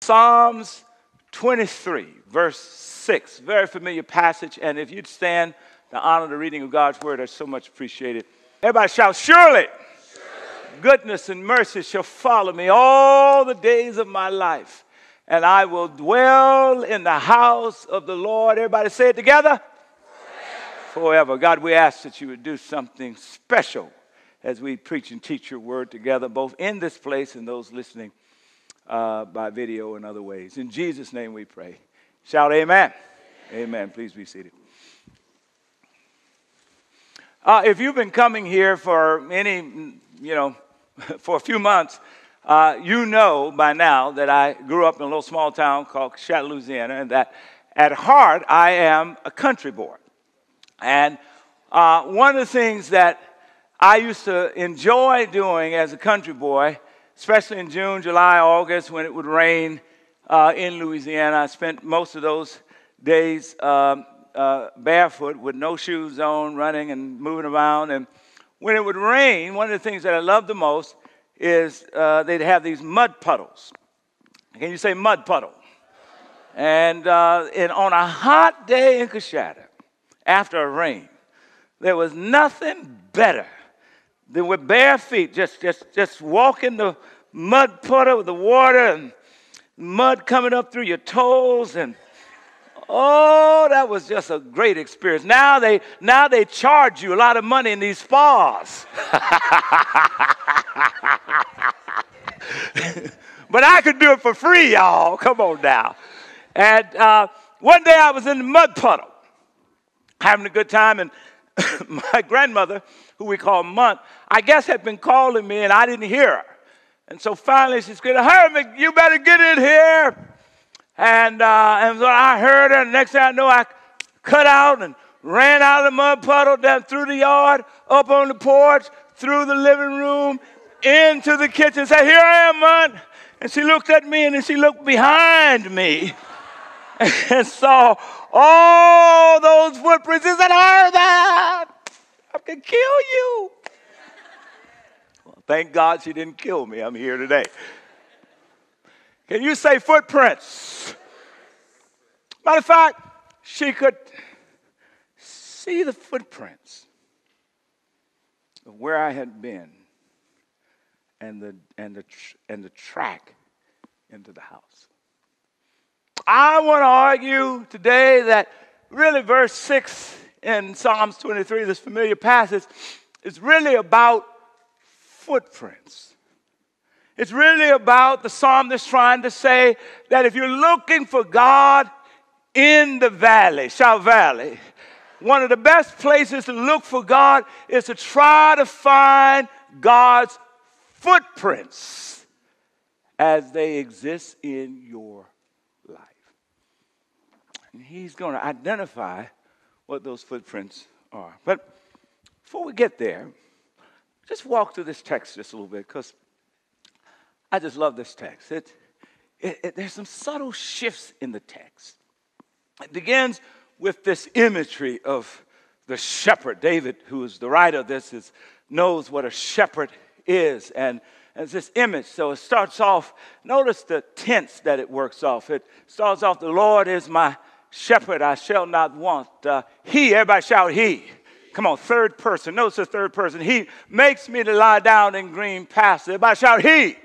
Psalms 23, verse 6. Very familiar passage. And if you'd stand to honor the reading of God's word, that's so much appreciated. Everybody shout, surely goodness and mercy shall follow me all the days of my life, and I will dwell in the house of the Lord. Everybody say it together. Forever. God, we ask that you would do something special as we preach and teach your word together, both in this place and those listening by video and other ways. In Jesus' name we pray. Shout amen. Amen. Please be seated. If you've been coming here for for a few months, you know by now that I grew up in a little small town called Coexisting, Louisiana, and that at heart I am a country boy. And one of the things that I used to enjoy doing as a country boy, especially in June, July, August, when it would rain in Louisiana, I spent most of those days barefoot with no shoes on, running and moving around. And when it would rain, one of the things that I loved the most is they'd have these mud puddles. Can you say mud puddle? And on a hot day in Coexisting, after a rain, there was nothing better than with bare feet, just walking the mud puddle with the water and mud coming up through your toes, and oh, that was just a great experience. Now they charge you a lot of money in these spas. But I could do it for free, y'all. Come on now. And one day I was in the mud puddle, having a good time, and my grandmother, who we call Munt, I guess had been calling me, and I didn't hear her. And so finally she said, Hurmon, you better get in here. And so I heard her, and the next thing I know, I cut out and ran out of the mud puddle, down through the yard, up on the porch, through the living room, into the kitchen, and said, here I am, Munt. And she looked at me, and then she looked behind me and saw all those footprints. She said, Hurmon, I can kill you. Well, thank God she didn't kill me. I'm here today. Can you say footprints? Matter of fact, she could see the footprints of where I had been and the track into the house. I want to argue today that really verse 6 in Psalms 23, this familiar passage, is really about footprints. It's really about the psalmist trying to say that if you're looking for God in the valley, shout valley, one of the best places to look for God is to try to find God's footprints as they exist in your life. And he's going to identify what those footprints are. But before we get there, just walk through this text just a little bit, because I just love this text. There's some subtle shifts in the text. It begins with this imagery of the shepherd. David, who is the writer of this, knows what a shepherd is. And it's this image. So it starts off, notice the tense that it works off. It starts off, the Lord is my shepherd, I shall not want. He, everybody shout he. Come on, third person. Notice the third person. He makes me to lie down in green pastures. Everybody shout he.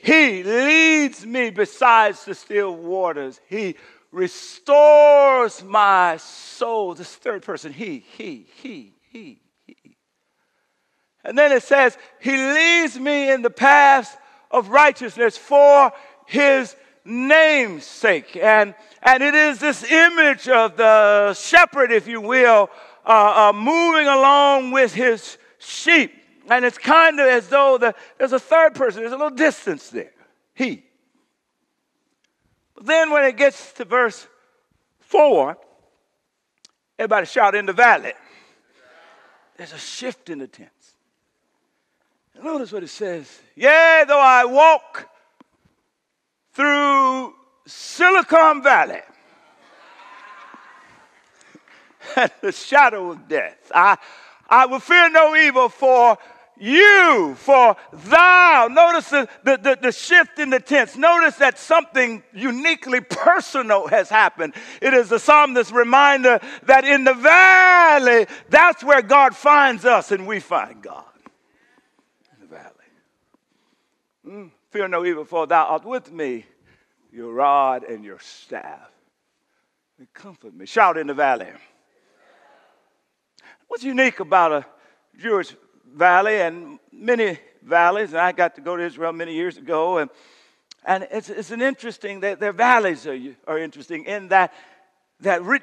He leads me beside the still waters. He restores my soul. This third person, he. And then it says, he leads me in the paths of righteousness for his name's sake. And it is this image of the shepherd, if you will, moving along with his sheep. And it's kind of as though there's a third person. There's a little distance there. He. But then when it gets to verse 4, everybody shout in the valley. There's a shift in the tense. And notice what it says. Yea, though I walk through Silicon Valley and the shadow of death, I will fear no evil, for you, for thou. Notice the shift in the tense. Notice that something uniquely personal has happened. It is the psalmist's reminder that in the valley, that's where God finds us and we find God. In the valley. Fear no evil, for thou art with me. Your rod and your staff, they comfort me. Shout in the valley. What's unique about a Jewish valley and many valleys, and I got to go to Israel many years ago, and it's an interesting, their valleys are interesting in that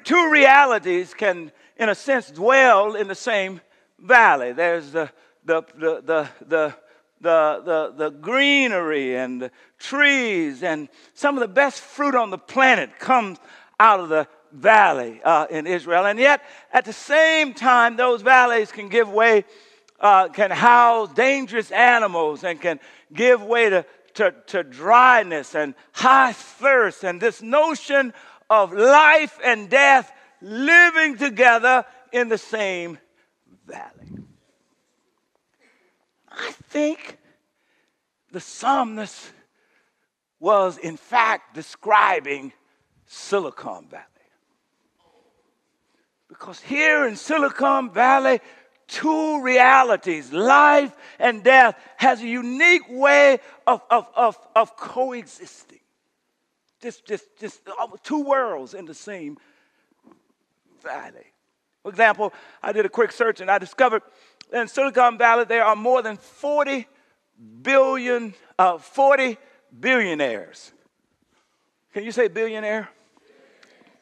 two realities can, in a sense, dwell in the same valley. There's the greenery and the trees, and some of the best fruit on the planet comes out of the valley in Israel. And yet, at the same time, those valleys can give way, can house dangerous animals, and can give way to dryness and high thirst, and this notion of life and death living together in the same valley. I think the psalmist was, in fact, describing Silicon Valley. Because here in Silicon Valley, two realities, life and death, has a unique way of coexisting. Just two worlds in the same valley. For example, I did a quick search and I discovered in Silicon Valley there are more than 40 billionaires. Can you say billionaire?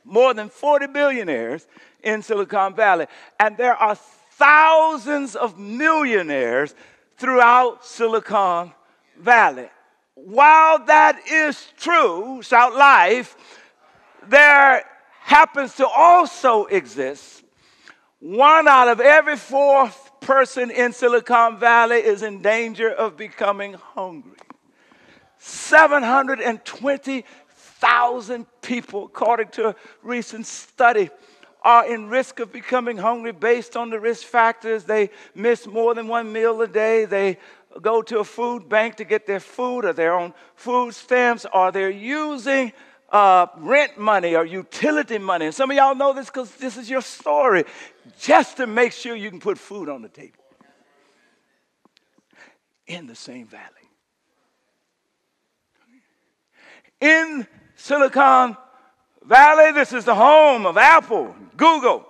More than 40 billionaires in Silicon Valley. And there are thousands of millionaires throughout Silicon Valley. While that is true, shout life, there happens to also exist one out of every fourth person in Silicon Valley is in danger of becoming hungry. 720,000 people, according to a recent study, are in risk of becoming hungry based on the risk factors. They miss more than one meal a day. They go to a food bank to get their food or their own food stamps, or they're using rent money or utility money. And some of y'all know this because this is your story, just to make sure you can put food on the table in the same valley. In Silicon Valley, this is the home of Apple, Google,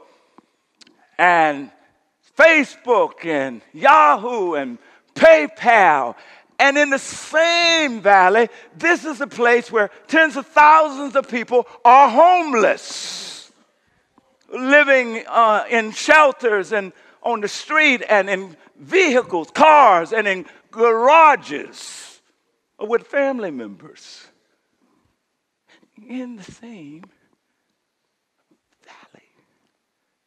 and Facebook, and Yahoo, and PayPal. And in the same valley, this is a place where tens of thousands of people are homeless, living in shelters and on the street and in vehicles, cars, and in garages with family members. In the same valley,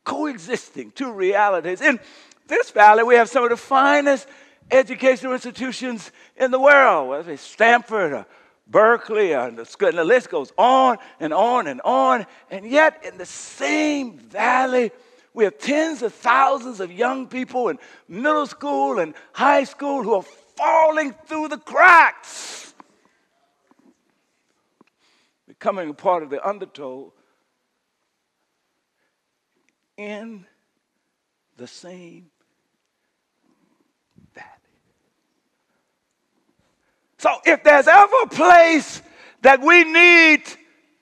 coexisting two realities. In this valley, we have some of the finest educational institutions in the world, whether it's Stanford or Berkeley, and the list goes on and on and on. And yet, in the same valley, we have tens of thousands of young people in middle school and high school who are falling through the cracks, becoming a part of the undertow in the same valley. So if there's ever a place that we need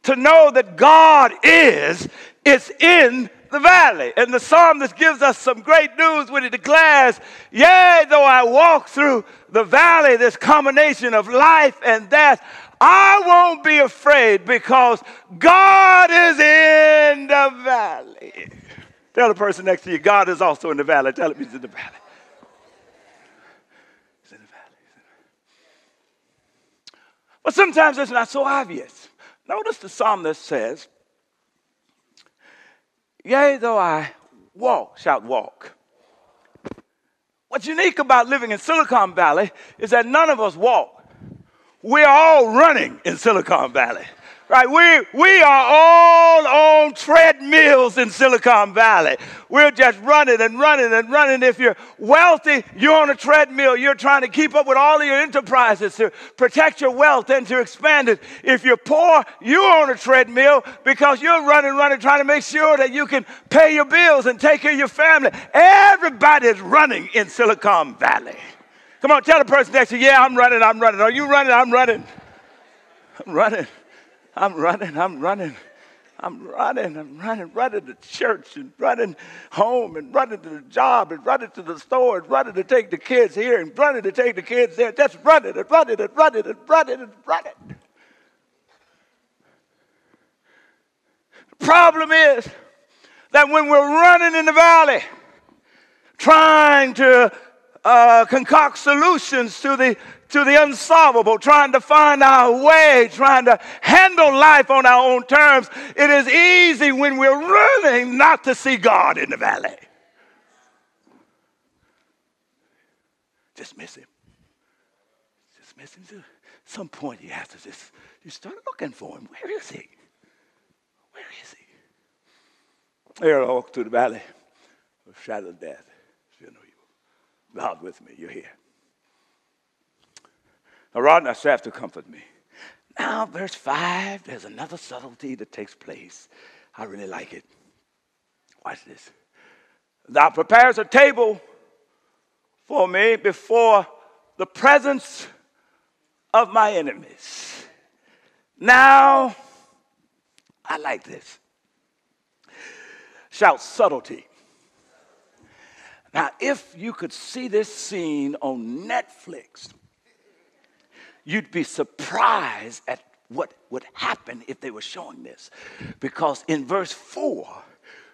to know that God is, it's in the valley. And the psalmist gives us some great news when he declares, yea, though I walk through the valley, this combination of life and death, I won't be afraid because God is in the valley. Tell the person next to you, God is also in the valley. Tell him he's in the valley. He's in the valley. But sometimes it's not so obvious. Notice the psalmist says, yea, though I walk, shout walk. What's unique about living in Silicon Valley is that none of us walk. We're all running in Silicon Valley. Right, we are all on treadmills in Silicon Valley. We're just running and running and running. If you're wealthy, you're on a treadmill. You're trying to keep up with all of your enterprises to protect your wealth and to expand it. If you're poor, you're on a treadmill because you're running, trying to make sure that you can pay your bills and take care of your family. Everybody's running in Silicon Valley. Come on, tell the person next to you, yeah, I'm running. Are you running? I'm running. I'm running to church and running home and running to the job and running to the store and running to take the kids here and running to take the kids there. Just running and running and running and running and running. The problem is that when we're running in the valley, trying to concoct solutions to the unsolvable, trying to find our way, trying to handle life on our own terms, it is easy when we're running not to see God in the valley. Just miss him. Just miss him. At some point you have to you start looking for him. Where is he? Where is he? Here I walk through the valley of shadow of death. Fear no evil. God with me, you're here. A rod and a staff to comfort me. Now, verse 5, there's another subtlety that takes place. I really like it. Watch this. Thou prepares a table for me before the presence of my enemies. Now, I like this. Shout subtlety. Now, if you could see this scene on Netflix, you'd be surprised at what would happen if they were showing this. Because in verse 4,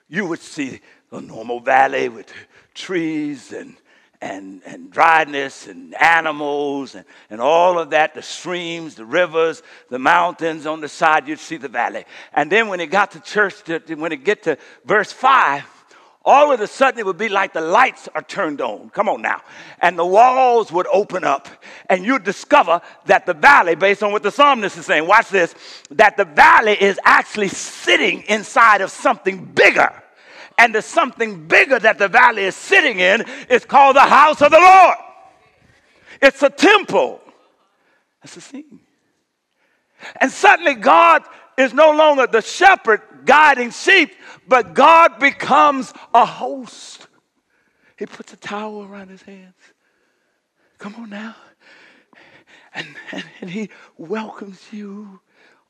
you would see a normal valley with trees and dryness and animals and all of that, the streams, the rivers, the mountains on the side, you'd see the valley. And then when it got to church, when it get to verse 5, all of a sudden, it would be like the lights are turned on. Come on now. And the walls would open up. And you'd discover that the valley, based on what the psalmist is saying, watch this, that the valley is actually sitting inside of something bigger. And the something bigger that the valley is sitting in is called the house of the Lord. It's a temple. That's the scene. And suddenly God is no longer the shepherd guiding sheep, but God becomes a host. He puts a towel around his hands. Come on now. And he welcomes you.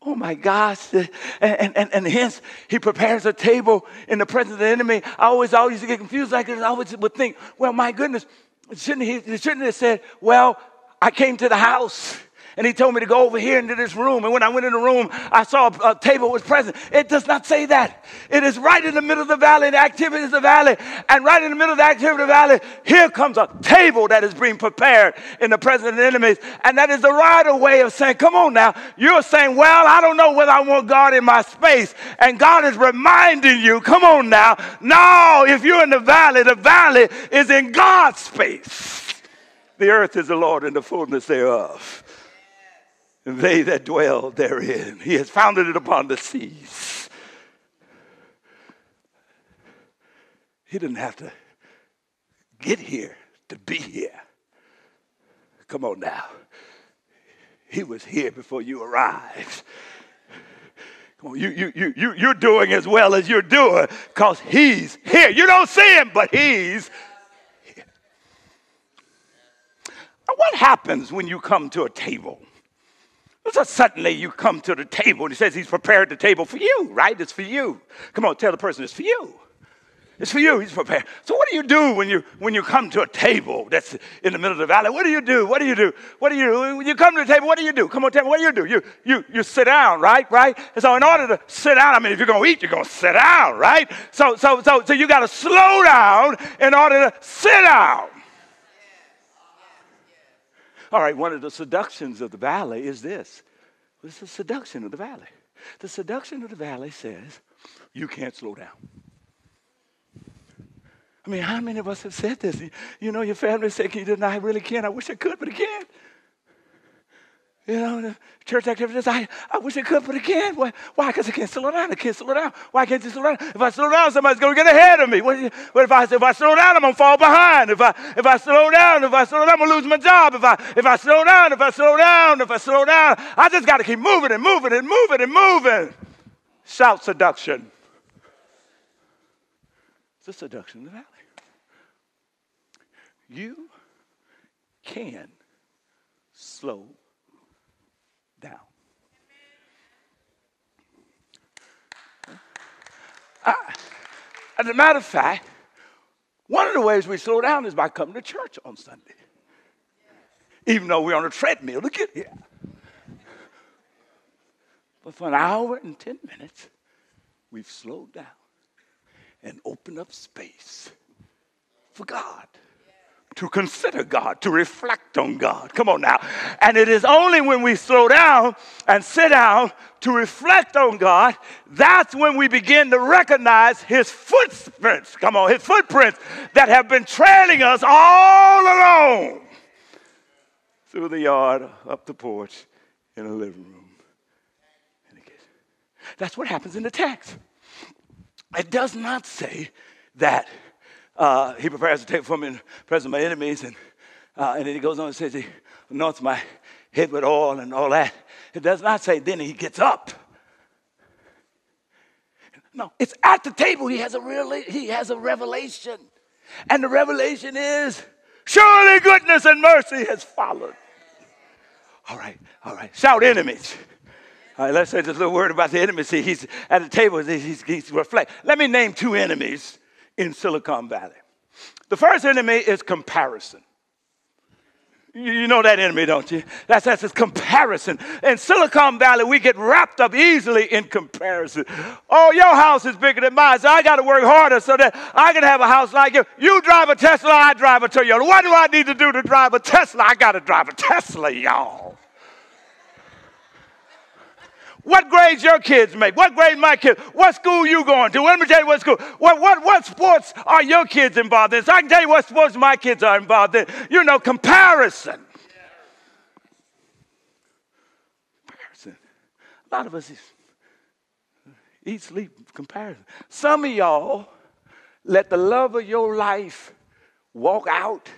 Oh my gosh. And hence he prepares a table in the presence of the enemy. I always get confused like this. I always would think, well, my goodness, shouldn't he have said, well, I came to the house. And he told me to go over here into this room. And when I went in the room, I saw a table was present. It does not say that. It is right in the middle of the valley, the activity of the valley. And right in the middle of the activity of the valley, here comes a table that is being prepared in the presence of the enemies. And that is the right way of saying, come on now. You're saying, well, I don't know whether I want God in my space. And God is reminding you, come on now. No, if you're in the valley is in God's space. The earth is the Lord and the fullness thereof. And they that dwell therein. He has founded it upon the seas. He didn't have to get here to be here. Come on now. He was here before you arrived. Come on, you're doing as well as you're doing because he's here. You don't see him, but he's here. Now, what happens when you come to a table? So suddenly you come to the table and he says he's prepared the table for you, right? It's for you. Come on, tell the person it's for you. It's for you. He's prepared. So what do you do when you come to a table that's in the middle of the valley? What do you do? What do you do? What do you do? When you come to the table, what do you do? Come on, tell me, what do you do? You sit down, right? And so in order to sit down, I mean, if you're going to eat, you're going to sit down, right? So you got to slow down in order to sit down. All right, one of the seductions of the valley is this. What's the seduction of the valley? The seduction of the valley says, you can't slow down. I mean, how many of us have said this? You know, your family said, can you do it? I really can't. I wish I could, but I can't. You know, the church activities, I wish I could, but I can't. Why? Because I can't slow down. I can't slow down. Why can't you slow down? If I slow down, somebody's going to get ahead of me. What if I slow down, I'm going to fall behind. If I slow down, I'm going to lose my job. If I slow down, I just got to keep moving and moving and moving and moving. Shout seduction. It's a seduction in the valley. You can slow down. As a matter of fact, one of the ways we slow down is by coming to church on Sunday. Even though we're on a treadmill to get here. But for an hour and 10 minutes, we've slowed down and opened up space for God. To consider God, to reflect on God. Come on now. And it is only when we slow down and sit down to reflect on God, that's when we begin to recognize his footprints. Come on, his footprints that have been trailing us all along. Through the yard, up the porch, in the living room. That's what happens in the text. It does not say that he prepares to take from me in the presence of my enemies, and then he goes on and says he anoints my head with oil and all that. It does not say then he gets up. No, it's at the table he has a revelation. And the revelation is, surely goodness and mercy has followed. All right. Shout enemies. All right, let's say just a little word about the enemies. See, he's at the table, he's reflect. Let me name two enemies in Silicon Valley. The first enemy is comparison. You know that enemy, don't you? That's his comparison. In Silicon Valley, we get wrapped up easily in comparison. Oh, your house is bigger than mine, so I got to work harder so that I can have a house like you. You drive a Tesla, I drive a Toyota. What do I need to do to drive a Tesla? I got to drive a Tesla, y'all. What grades your kids make? What grade my kids? What school you going to? Let me tell you what school. What sports are your kids involved in? So I can tell you what sports my kids are involved in. You know, comparison. Comparison. A lot of us eat, sleep, comparison. Some of y'all let the love of your life walk out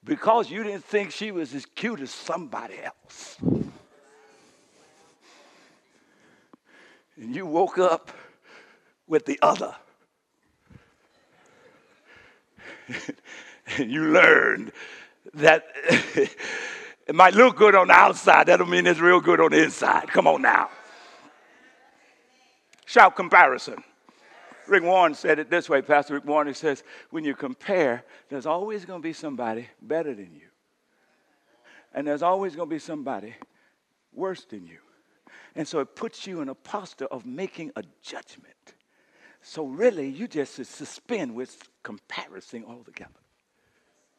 because you didn't think she was as cute as somebody else. And you woke up with the other. And you learned that it might look good on the outside. That don't mean it's real good on the inside. Come on now. Shout comparison. Rick Warren said it this way, Pastor Rick Warren. He says, when you compare, there's always going to be somebody better than you. And there's always going to be somebody worse than you. And so it puts you in a posture of making a judgment. So really, you just suspend with comparison altogether.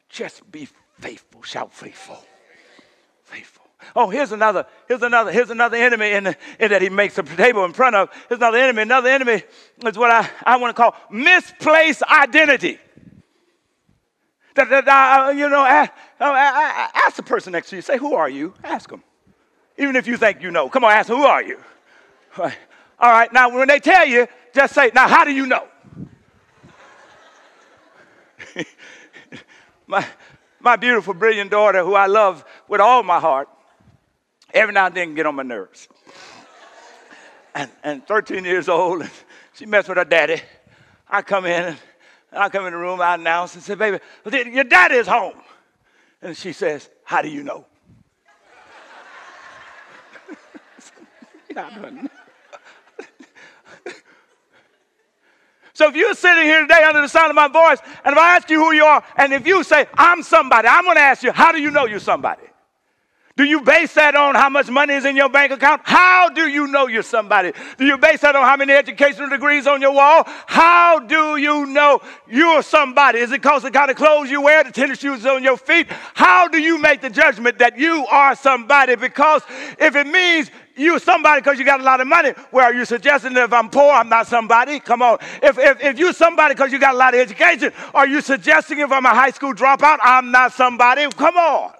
Just be faithful. Shout faithful. Faithful. Oh, here's another enemy in that he makes a table in front of. Here's another enemy. Another enemy is what I want to call misplaced identity. Ask the person next to you. Say, who are you? Ask them. Even if you think you know. Come on, ask them, who are you? All right, now when they tell you, just say, now how do you know? My beautiful, brilliant daughter, who I love with all my heart, every now and then can get on my nerves. And 13 years old, and she messed with her daddy. I come in the room, I announce and say, baby, your daddy is home. And she says, how do you know? So if you're sitting here today under the sound of my voice, and if I ask you who you are, and if you say, I'm somebody, I'm going to ask you, how do you know you're somebody? Do you base that on how much money is in your bank account? How do you know you're somebody? Do you base that on how many educational degrees on your wall? How do you know you're somebody? Is it because of the kind of clothes you wear, the tennis shoes on your feet? How do you make the judgment that you are somebody? Because if it means you're somebody because you got a lot of money, well, are you suggesting that if I'm poor, I'm not somebody? Come on. If you're somebody because you got a lot of education, are you suggesting if I'm a high school dropout, I'm not somebody? Come on.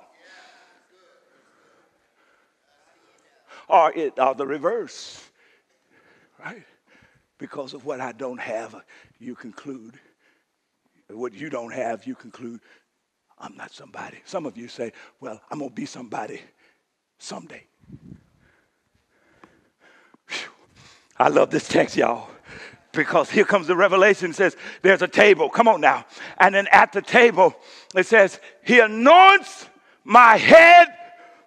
or the reverse, right? Because of what I don't have, you conclude. What you don't have, you conclude, I'm not somebody. Some of you say, well, I'm going to be somebody someday. Whew. I love this text, y'all, because here comes the revelation. It says, there's a table. Come on now. And then at the table, it says, he anoints my head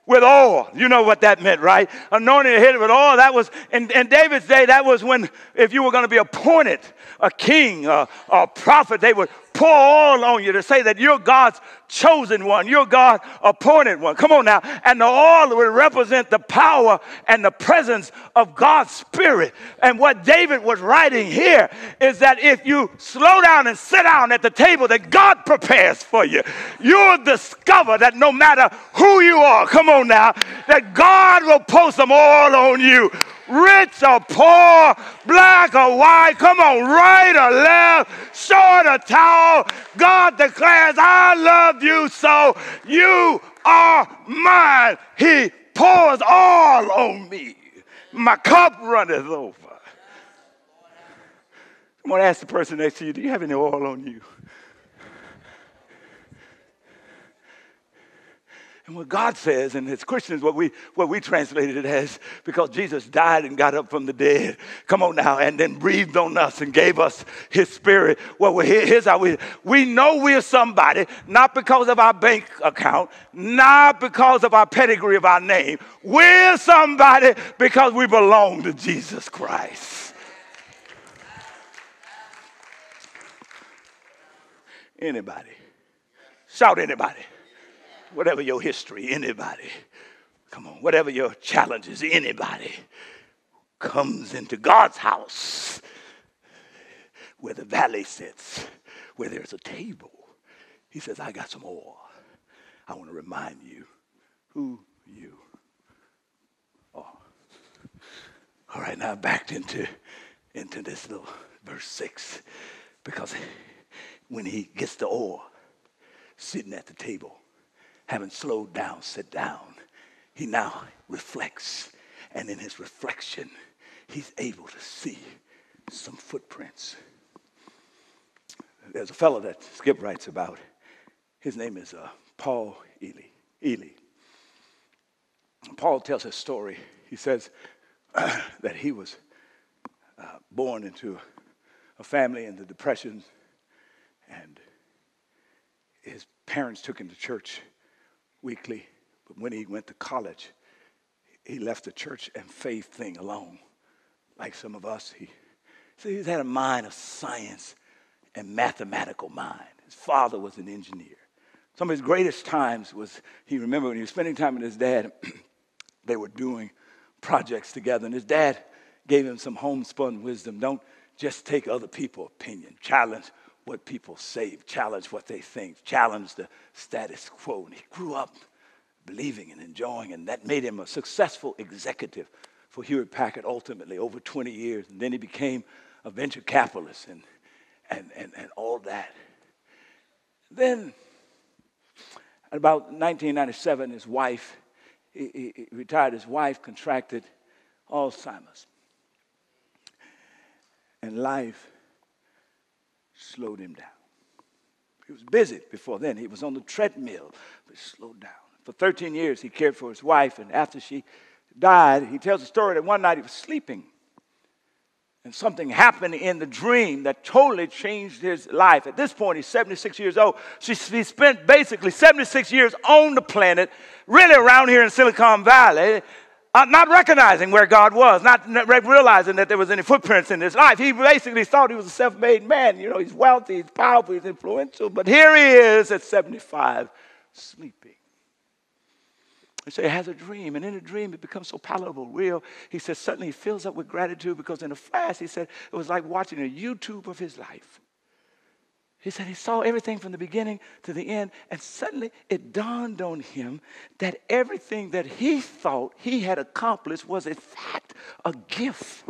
with oil. You know what that meant, right? Anointing your head with oil. That was, in David's day, that was when, if you were going to be appointed a king or a prophet, they would pour oil on you to say that you're God's chosen one. You're God's appointed one. Come on now. And the oil would represent the power and the presence of God's Spirit. And what David was writing here is that if you slow down and sit down at the table that God prepares for you, you'll discover that no matter who you are, come on now, that God will pour some oil on you. Rich or poor, black or white, come on, right or left, short or tall, God declares, I love you, so you are mine. He pours all on me. My cup runneth over. I'm going to ask the person next to you, do you have any oil on you? And what God says, and as Christians, what we translated it as, because Jesus died and got up from the dead, come on now, and then breathed on us and gave us his Spirit. Well, here's how we know we're somebody, not because of our bank account, not because of our pedigree of our name. We're somebody because we belong to Jesus Christ. Anybody. Shout anybody. Whatever your history, anybody. Come on, whatever your challenges, anybody comes into God's house where the valley sits, where there's a table. He says, I got some oil. I want to remind you who you are. All right, now back into this little verse 6, because when he gets the oil, sitting at the table, having slowed down, sit down, he now reflects. And in his reflection, he's able to see some footprints. There's a fellow that Skip writes about. His name is Paul Ely. Paul tells his story. He says that he was born into a family in the Depression, and his parents took him to church weekly, but when he went to college, he left the church and faith thing alone. Like some of us, he's had a mind of science and mathematical mind. His father was an engineer. Some of his greatest times was, he remembered when he was spending time with his dad, they were doing projects together, and his dad gave him some homespun wisdom. Don't just take other people's opinion. Challenge what people say, challenge what they think, challenge the status quo. And he grew up believing and enjoying, and that made him a successful executive for Hewlett Packard ultimately over 20 years. And then he became a venture capitalist and all that. Then, at about 1997, his wife, he retired. His wife contracted Alzheimer's. And life slowed him down. He was busy before then. He was on the treadmill, but slowed down. For 13 years, he cared for his wife, and after she died, he tells a story that one night he was sleeping, and something happened in the dream that totally changed his life. At this point, he's 76 years old. He spent basically 76 years on the planet, really around here in Silicon Valley, not recognizing where God was, not realizing that there was any footprints in his life. He basically thought he was a self-made man. You know, he's wealthy, he's powerful, he's influential. But here he is at 75, sleeping. So he has a dream, and in a dream it becomes so palatable, real. He says suddenly he fills up with gratitude because in a flash, he said, it was like watching a YouTube of his life. He said he saw everything from the beginning to the end, and suddenly it dawned on him that everything that he thought he had accomplished was in fact a gift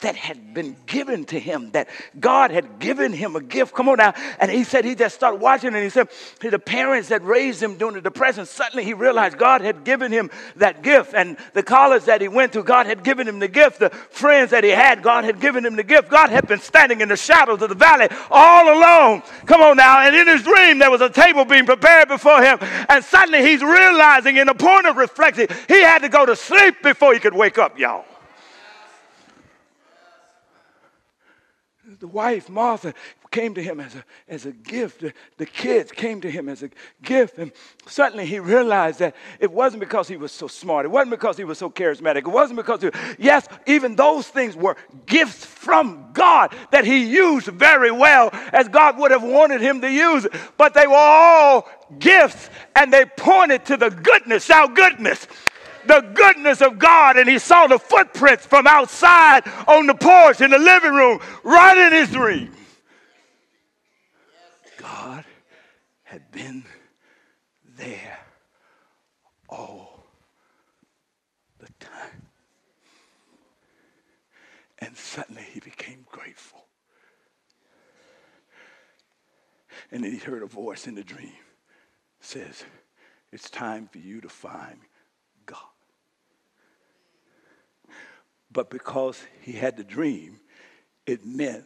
that had been given to him, that God had given him a gift. Come on now. And he said he just started watching, and he said the parents that raised him during the Depression, suddenly he realized God had given him that gift. And the college that he went to, God had given him the gift. The friends that he had, God had given him the gift. God had been standing in the shadows of the valley all alone. Come on now. And in his dream, there was a table being prepared before him. And suddenly he's realizing, in a point of reflection, he had to go to sleep before he could wake up, y'all. The wife, Martha, came to him as a gift. The kids came to him as a gift. And suddenly he realized that it wasn't because he was so smart. It wasn't because he was so charismatic. It wasn't because, yes, even those things were gifts from God that he used very well as God would have wanted him to use it. But they were all gifts, and they pointed to the goodness, our goodness. The goodness of God, and he saw the footprints from outside on the porch in the living room, right in his dream. God had been there all the time. And suddenly he became grateful. And then he heard a voice in the dream says, it's time for you to find God. But because he had the dream, it meant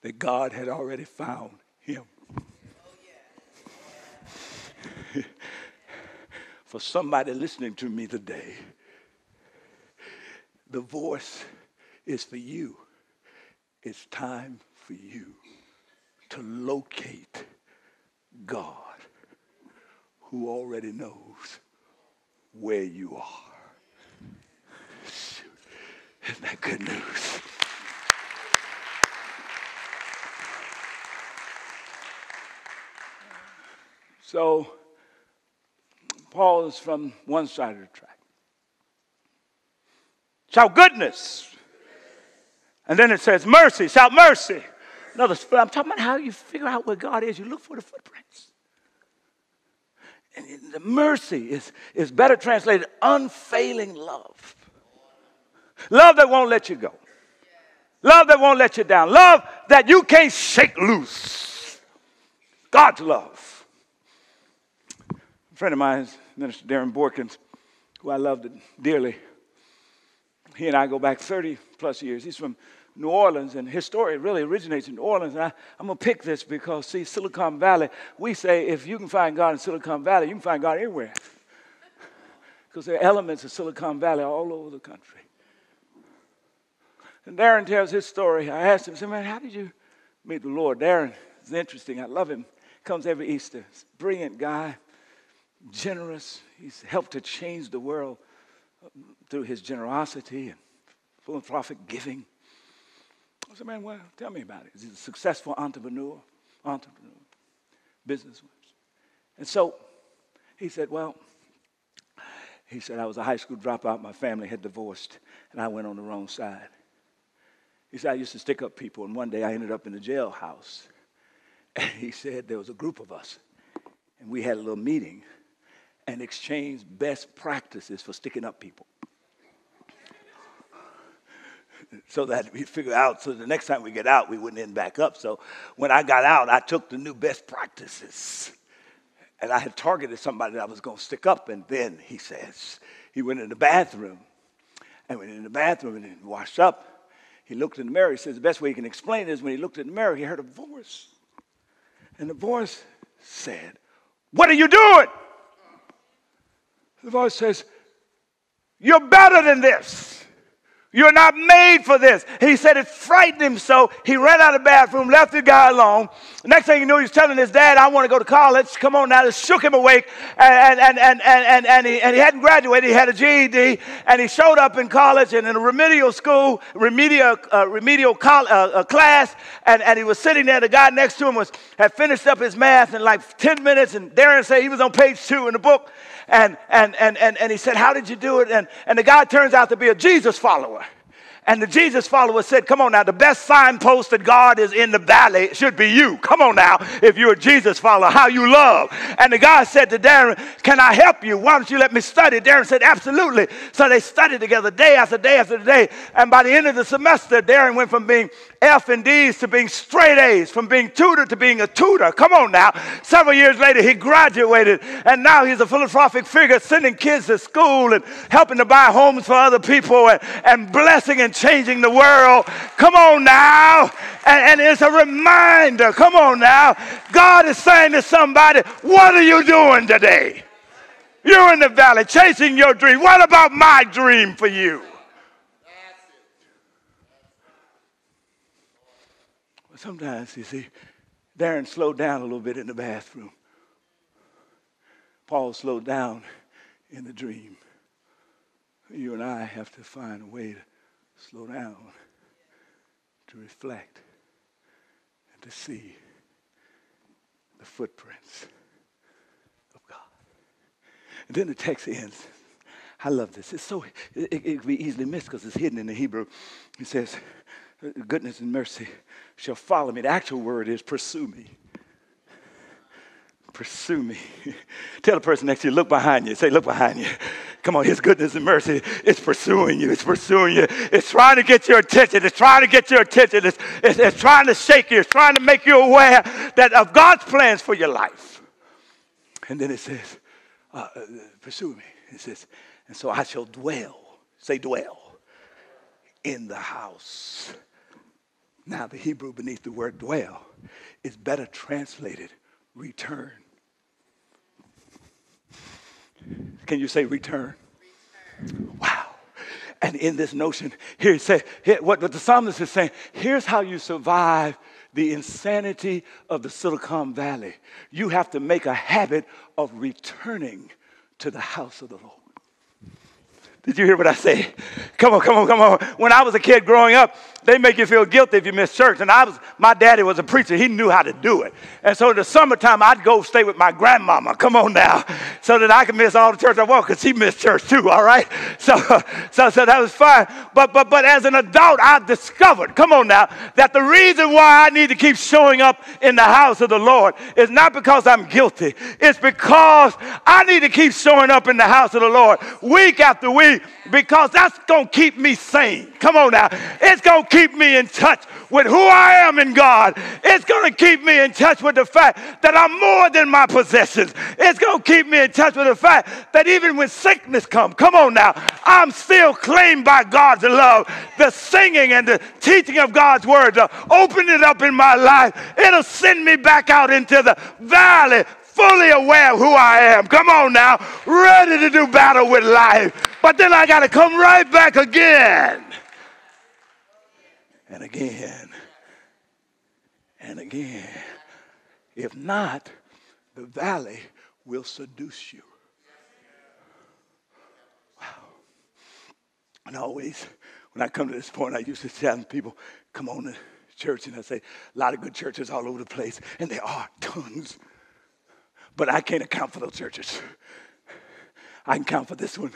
that God had already found him. For somebody listening to me today, the voice is for you. It's time for you to locate God, who already knows where you are. Shoot. Isn't that good news? So, Paul is from one side of the track. Shout goodness. And then it says mercy. Shout mercy. Another, I'm talking about how you figure out where God is. You look for the footprints. And the mercy is better translated unfailing love. Love that won't let you go. Love that won't let you down. Love that you can't shake loose. God's love. A friend of mine is Minister Darren Borkins, who I love dearly. He and I go back 30 plus years. He's from New Orleans, and his story really originates in New Orleans. And I'm going to pick this because, see, Silicon Valley, we say if you can find God in Silicon Valley, you can find God anywhere. Because there are elements of Silicon Valley all over the country. And Darren tells his story. I asked him, I said, man, how did you meet the Lord? Darren is interesting. I love him. Comes every Easter. He's a brilliant guy, generous. He's helped to change the world through his generosity and philanthropic giving. I said, man, well, tell me about it. He's a successful entrepreneur, businessman. And so he said, I was a high school dropout. My family had divorced, and I went on the wrong side. He said, I used to stick up people, and one day I ended up in a jailhouse. And he said there was a group of us, and we had a little meeting and exchanged best practices for sticking up people. So that we figure out, so the next time we get out, we wouldn't end back up. So when I got out, I took the new best practices. And I had targeted somebody that I was going to stick up. And then he says, he went in the bathroom. And went in the bathroom and he washed up. He looked in the mirror. He says the best way he can explain it is when he looked in the mirror, he heard a voice. And the voice said, what are you doing? The voice says, you're better than this. You're not made for this. He said it frightened him, so he ran out of the bathroom, left the guy alone. The next thing you knew, he was telling his dad, I want to go to college. Come on now. It shook him awake. And he hadn't graduated. He had a GED. And he showed up in college and in a remedial school, class. And he was sitting there. The guy next to him had finished up his math in like 10 minutes. And Darren said he was on page 2 in the book. And he said, how did you do it? And the guy turns out to be a Jesus follower. And the Jesus followers said, come on now, the best signpost that God is in the valley should be you. Come on now, if you're a Jesus follower, how you love. And the guy said to Darren, can I help you? Why don't you let me study? Darren said, absolutely. So they studied together day after day after day. And by the end of the semester, Darren went from being F and D's to being straight A's, from being tutor to being a tutor. Come on now. Several years later, he graduated, and now he's a philanthropic figure, sending kids to school and helping to buy homes for other people and blessing and changing the world. Come on now. And it's a reminder. Come on now. God is saying to somebody, what are you doing today? You're in the valley chasing your dream. What about my dream for you? Well, sometimes, you see, Darren slowed down a little bit in the bathroom. Paul slowed down in the dream. You and I have to find a way to slow down, to reflect, and to see the footprints of God. And then the text ends. I love this. It's so, it can be easily missed because it's hidden in the Hebrew. It says, goodness and mercy shall follow me. The actual word is pursue me. Pursue me. Tell the person next to you, look behind you. Say, look behind you. Come on, his goodness and mercy is pursuing you. It's pursuing you. It's trying to get your attention. It's trying to get your attention. It's trying to shake you. It's trying to make you aware that of God's plans for your life. And then it says, pursue me. It says, and so I shall dwell. Say dwell. In the house. Now the Hebrew beneath the word dwell is better translated return. Can you say return? Wow. And in this notion, here what the psalmist is saying, here's how you survive the insanity of the Silicon Valley. You have to make a habit of returning to the house of the Lord. Did you hear what I said? Come on. When I was a kid growing up, they make you feel guilty if you miss church. And my daddy was a preacher. He knew how to do it. And so in the summertime, I'd go stay with my grandmama. Come on now. So that I could miss all the church I want because she missed church too, all right? So that was fine. But as an adult, I discovered, come on now, that the reason why I need to keep showing up in the house of the Lord is not because I'm guilty. It's because I need to keep showing up in the house of the Lord week after week, because that's going to keep me sane. Come on now. It's going to keep me in touch with who I am in God. It's going to keep me in touch with the fact that I'm more than my possessions. It's going to keep me in touch with the fact that even when sickness comes, come on now, I'm still claimed by God's love. The singing and the teaching of God's word, to open it up in my life, it'll send me back out into the valley, fully aware of who I am. Come on now, ready to do battle with life. But then I got to come right back again. And again. And again. If not, the valley will seduce you. Wow. And always, when I come to this point, I used to tell people, come on to church. And I say, a lot of good churches all over the place. And there are tons. But I can't account for those churches. I can count for this one.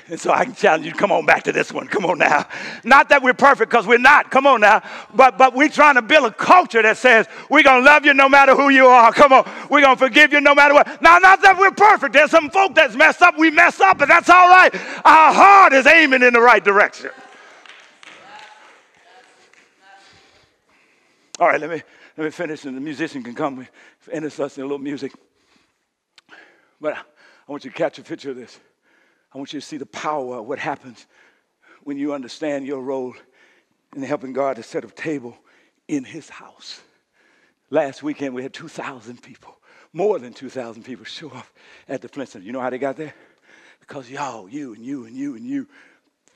And so I can challenge you to come on back to this one. Come on now. Not that we're perfect, because we're not. Come on now. But we're trying to build a culture that says we're going to love you no matter who you are. Come on. We're going to forgive you no matter what. Now, not that we're perfect. There's some folk that's messed up. We mess up, but that's all right. Our heart is aiming in the right direction. All right, let me finish, and the musician can come and us in a little music. But I want you to catch a picture of this. I want you to see the power of what happens when you understand your role in helping God to set a table in his house. Last weekend, we had 2,000 people, more than 2,000 people show up at the Flintstones. You know how they got there? Because y'all, you and you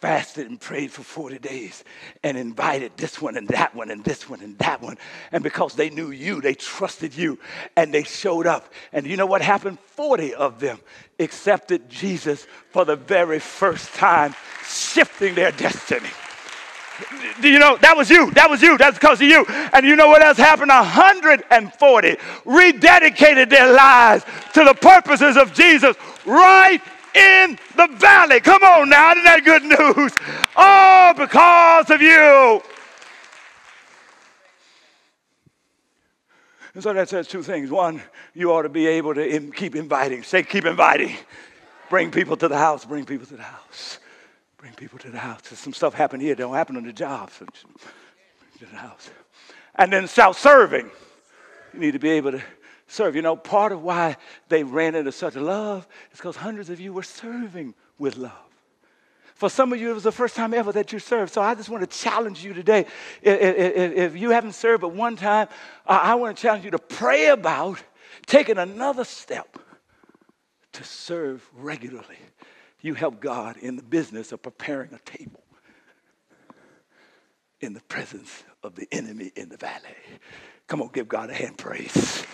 fasted and prayed for 40 days and invited this one and that one and this one and that one. And because they knew you, they trusted you, and they showed up. And you know what happened? 40 of them accepted Jesus for the very first time, shifting their destiny. Do you know, that was you. That's because of you. And you know what else happened? 140 rededicated their lives to the purposes of Jesus right in the valley. Come on now, isn't that good news? All because of you. And so that says two things. One, you ought to be able to keep inviting. Say, keep inviting. Bring people to the house. Bring people to the house. Bring people to the house. There's some stuff happen here. Don't happen on the job. So to the house. And then self-serving. You need to be able to serve. You know, part of why they ran into such love is because hundreds of you were serving with love. For some of you, it was the first time ever that you served. So I just want to challenge you today. If you haven't served but one time, I want to challenge you to pray about taking another step to serve regularly. You help God in the business of preparing a table in the presence of the enemy in the valley. Come on, give God a hand praise.